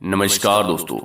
नमस्कार दोस्तों।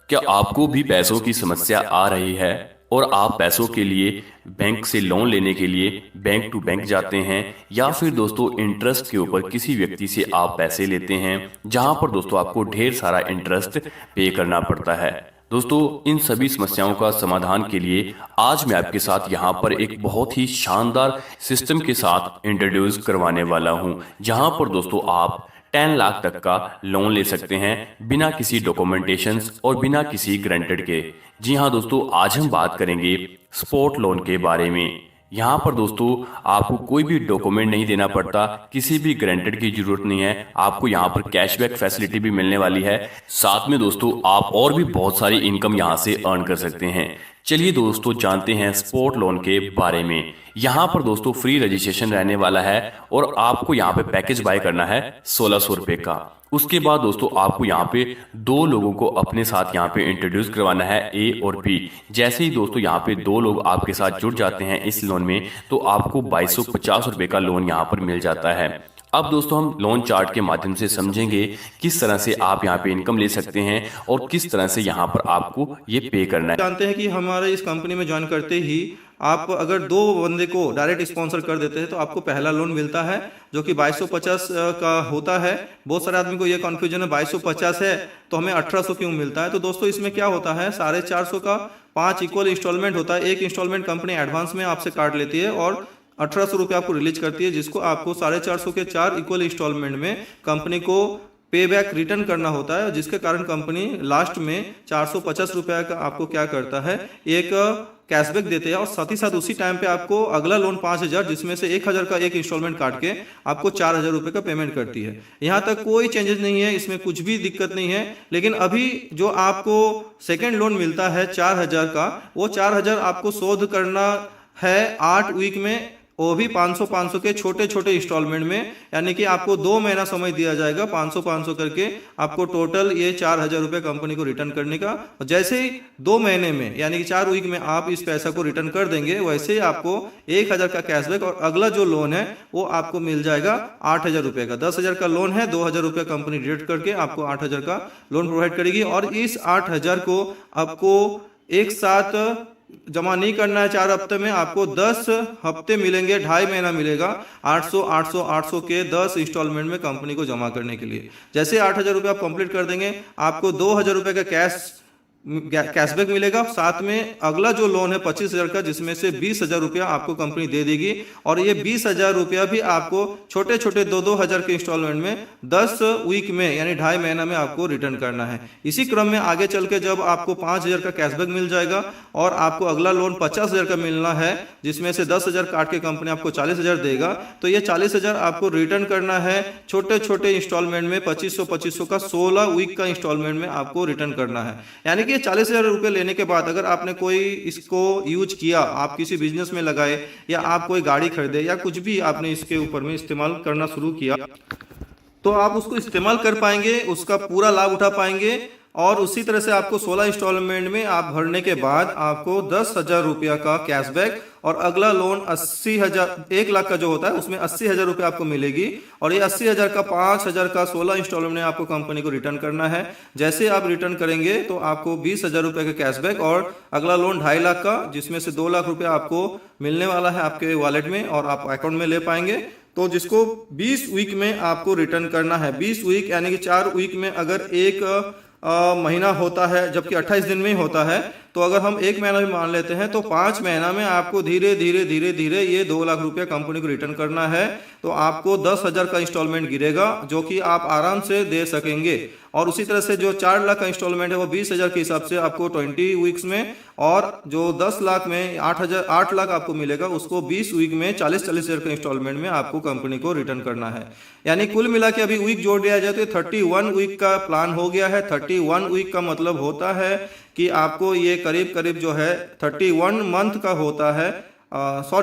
क्या आपको भी पैसों की समस्या आ रही है और आप पैसों के लिए बैंक से लोन लेने के लिए बैंक टू बैंक जाते हैं, या फिर दोस्तों इंटरेस्ट के ऊपर किसी व्यक्ति से आप पैसे लेते हैं जहां पर दोस्तों आपको ढेर सारा इंटरेस्ट पे करना पड़ता है। दोस्तों, इन सभी समस्याओं का समाधान के लिए आज मैं आपके साथ यहाँ पर एक बहुत ही शानदार सिस्टम के साथ इंट्रोड्यूस करवाने वाला हूँ, जहां पर दोस्तों आप 10 लाख तक का लोन ले सकते हैं बिना किसी डॉक्यूमेंटेशंस और बिना किसी ग्रांटेड के। जी हाँ दोस्तों, आज हम बात करेंगे स्पॉट लोन के बारे में। यहाँ पर दोस्तों आपको कोई भी डॉक्यूमेंट नहीं देना पड़ता, किसी भी ग्रांटेड की जरूरत नहीं है। आपको यहाँ पर कैशबैक फैसिलिटी भी मिलने वाली है। साथ में दोस्तों आप और भी बहुत सारी इनकम यहाँ से अर्न कर सकते हैं। चलिए दोस्तों जानते हैं स्पॉट लोन के बारे में। यहाँ पर दोस्तों फ्री रजिस्ट्रेशन रहने वाला है और आपको यहाँ पे पैकेज बाय करना है 1600 रुपए का। उसके बाद दोस्तों आपको यहाँ पे दो लोगों को अपने साथ यहाँ पे इंट्रोड्यूस करवाना है, ए और बी। जैसे ही दोस्तों यहाँ पे दो लोग आपके साथ जुड़ जाते हैं इस लोन में, तो आपको 2250 रुपए का लोन यहाँ पर मिल जाता है। अब दोस्तों हम लोन चार्ट के माध्यम से समझेंगे किस तरह से आप यहाँ पे इनकम ले सकते हैं और किस तरह से यहाँ पर आपको ये पे करना है। जानते हैं कि हमारे इस कंपनी में ज्वाइन करते ही आप अगर दो बंदे को डायरेक्ट स्पॉन्सर कर देते हैं तो आपको पहला लोन मिलता है जो कि 2250 का होता है। बहुत सारे आदमी को ये कन्फ्यूजन है 2250 है तो हमें 1800 क्यों मिलता है। तो दोस्तों इसमें क्या होता है, 450 का 5 इक्वल इंस्टॉलमेंट होता है। एक इंस्टॉलमेंट कंपनी एडवांस में आपसे काट लेती है और 1800 रुपये आपको रिलीज करती है, जिसको आपको 450 के 4 इक्वल इंस्टॉलमेंट में कंपनी को पे बैक रिटर्न करना होता है, जिसके कारण कंपनी लास्ट में 450 रुपये का आपको क्या करता है, एक कैशबैक देते हैं। और साथ ही साथ उसी टाइम पे आपको अगला लोन 5000 जिसमें से 1000 का एक इंस्टॉलमेंट काट के आपको 4000 रुपये का पेमेंट करती है। यहाँ तक कोई चेंजेस नहीं है, इसमें कुछ भी दिक्कत नहीं है। लेकिन अभी जो आपको सेकेंड लोन मिलता है 4000 का, वो 4000 आपको शोध करना है 8 वीक में, वो भी 500 के छोटे छोटे इंस्टॉलमेंट में। यानी कि आपको 2 महीना समय दिया जाएगा 500 करके आपको टोटल ये 4000 रुपये कंपनी को रिटर्न करने का। और जैसे ही 2 महीने में यानी कि 4 वीक में आप इस पैसा को रिटर्न कर देंगे, वैसे ही आपको 1000 का कैशबैक और अगला जो लोन है वो आपको मिल जाएगा 8000 रुपये का। 10,000 का लोन है, 2000 रुपये कंपनी डिडक्ट करके आपको 8000 का लोन प्रोवाइड करेगी। और इस 8000 को आपको एक साथ जमा नहीं करना है 4 हफ्ते में, आपको 10 हफ्ते मिलेंगे, 2.5 महीना मिलेगा 800 के 10 इंस्टॉलमेंट में कंपनी को जमा करने के लिए। जैसे 8000 रुपये आप कंप्लीट कर देंगे, आपको 2000 रुपये का कैशबैक मिलेगा। साथ में अगला जो लोन है 25,000 का, जिसमें से 20,000 रुपया आपको कंपनी दे देगी। और ये 20,000 रुपया भी आपको छोटे छोटे 2-2 के इंस्टॉलमेंट में 10 वीक में यानी 2.5 महीना में आपको रिटर्न करना है। इसी क्रम में आगे चल के जब आपको 5,000 का कैशबैक मिल जाएगा और आपको अगला लोन 50,000 का मिलना है, जिसमें से 10,000 काट के कंपनी आपको 40,000 देगा, तो ये 40,000 आपको रिटर्न करना है छोटे छोटे इंस्टॉलमेंट में 2500 का 16 वीक का इंस्टॉलमेंट में आपको रिटर्न करना है। यानी कि 40,000 रुपये लेने के बाद अगर आपने कोई इसको यूज किया, आप किसी बिजनेस में लगाए या आप कोई गाड़ी खरीदे या कुछ भी आपने इसके ऊपर में इस्तेमाल करना शुरू किया, तो आप उसको इस्तेमाल कर पाएंगे, उसका पूरा लाभ उठा पाएंगे। और उसी तरह से आपको 16 इंस्टॉलमेंट में आप भरने के बाद आपको 10,000 रुपया का कैशबैक और अगला लोन 80,000 1 लाख का जो होता है उसमें 80,000 रुपये आपको मिलेगी। और ये 80,000 का 5,000 का 16 इंस्टॉलमेंट में आपको कंपनी को रिटर्न करना है। जैसे आप रिटर्न करेंगे तो आपको 20,000 रुपये का कैशबैक और अगला लोन 2.5 लाख का, जिसमें से 2 लाख रुपये आपको मिलने वाला है आपके वॉलेट में और आप अकाउंट में ले पाएंगे। तो जिसको 20 वीक में आपको रिटर्न करना है। 20 वीक यानी कि 4 वीक में अगर एक महीना होता है, जबकि 28 दिन में ही होता है, तो अगर हम 1 महीना भी मान लेते हैं तो 5 महीना में आपको धीरे धीरे ये 2 लाख रुपया कंपनी को रिटर्न करना है। तो आपको 10,000 का इंस्टॉलमेंट गिरेगा जो कि आप आराम से दे सकेंगे। और उसी तरह से जो 4 लाख का इंस्टॉलमेंट है वो 20,000 के हिसाब से आपको 20 वीक्स में, और जो 10 लाख में 8 लाख आपको मिलेगा उसको 20 वीक में 40,000 के इंस्टॉलमेंट में आपको कंपनी को रिटर्न करना है। यानी कुल मिला के अभी वीक जोड़ दिया जाए तो 31 वीक का प्लान हो गया है। 31 वीक का मतलब होता है कि आपको ये करीब करीब जो है 31 मंथ का होता है।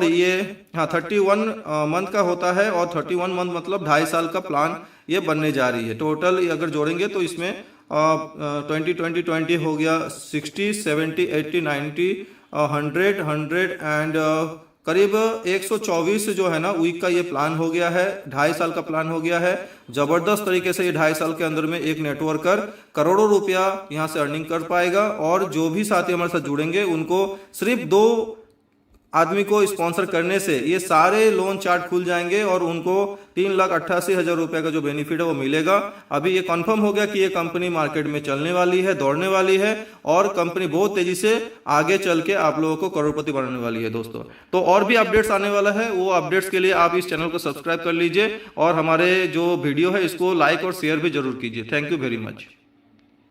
ये 31 मंथ का होता है और 31 मंथ मतलब 2.5 साल का प्लान ये बनने जा रही है। टोटल अगर जोड़ेंगे तो इसमें 20 हो गया, 60, 70, 80, 90, 100 एंड करीब 124 जो है ना वीक का ये प्लान हो गया है, 2.5 साल का प्लान हो गया है। जबरदस्त तरीके से ये 2.5 साल के अंदर में एक नेटवर्कर करोड़ों रुपया यहाँ से अर्निंग कर पाएगा। और जो भी साथी हमारे साथ जुड़ेंगे उनको सिर्फ 2 आदमी को स्पॉन्सर करने से ये सारे लोन चार्ट खुल जाएंगे और उनको 3,88,000 रुपए का जो बेनिफिट है वो मिलेगा। अभी ये कंफर्म हो गया कि ये कंपनी मार्केट में चलने वाली है, दौड़ने वाली है और कंपनी बहुत तेजी से आगे चल के आप लोगों को करोड़पति बनाने वाली है दोस्तों। तो और भी अपडेट्स आने वाला है, वो अपडेट्स के लिए आप इस चैनल को सब्सक्राइब कर लीजिए और हमारे जो वीडियो है इसको लाइक और शेयर भी जरूर कीजिए। Thank you very much.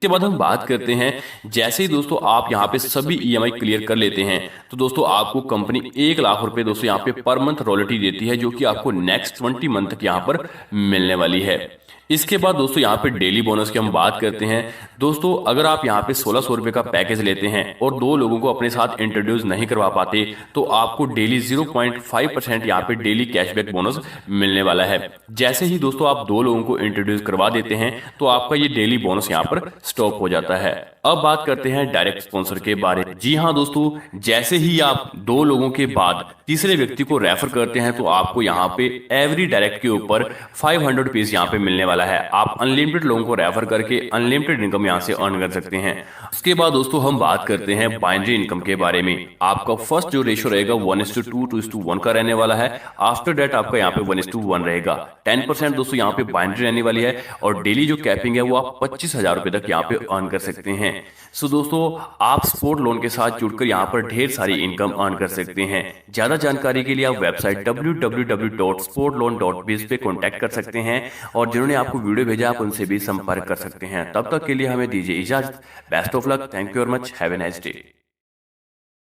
के बाद हम बात करते हैं, जैसे ही दोस्तों आप यहाँ पे सभी ईएमआई क्लियर कर लेते हैं तो दोस्तों आपको कंपनी 1 लाख रुपए दोस्तों यहाँ पे पर मंथ रॉयल्टी देती है, जो कि आपको नेक्स्ट 20 मंथ तक यहाँ पर मिलने वाली है। इसके बाद दोस्तों यहाँ पे डेली बोनस की हम बात करते हैं। दोस्तों अगर आप यहाँ पे 1600 रुपए का पैकेज लेते हैं और 2 लोगों को अपने साथ इंट्रोड्यूस नहीं करवा पाते तो आपको डेली 0.5% यहाँ पे डेली कैशबैक बोनस मिलने वाला है। जैसे ही दोस्तों आप 2 लोगों को इंट्रोड्यूस करवा देते हैं तो आपका ये डेली बोनस यहाँ पर स्टॉप हो जाता है। अब बात करते हैं डायरेक्ट स्पॉन्सर के बारे में। जी हाँ दोस्तों, जैसे ही आप 2 लोगों के बाद तीसरे व्यक्ति को रेफर करते हैं तो आपको यहाँ पे एवरी डायरेक्ट के ऊपर 500 रुपीज यहाँ पे मिलने वाला है। आप अनलिमिटेड लोगों को रेफर करके अनलिमिटेड इनकम यहाँ से अर्न कर सकते हैं। उसके बाद दोस्तों हम बात करते हैं बाइनरी इनकम के बारे में। आपका फर्स्ट जो रेशियो रहेगा 1:2 2:1 का रहने वाला है। आफ्टर डेट आपका यहाँ पे 1:1 रहेगा। 10% दोस्तों यहाँ पे बाइनरी रहने वाली है और डेली जो कैपिंग है वो आप 25,000 रुपए तक यहाँ पे अर्न कर सकते हैं। सो दोस्तों आप स्पोर्ट लोन के साथ जुड़कर यहाँ पर ढेर सारी इनकम अर्न कर सकते हैं। ज्यादा जानकारी के लिए आप वेबसाइट www.sportloan.biz पे कॉन्टैक्ट कर सकते हैं और जिन्होंने आपको वीडियो भेजा आप उनसे भी संपर्क कर सकते हैं। तब तक के लिए हमें दीजिए इजाजत। Best of luck. Thank you very much. Have a nice day.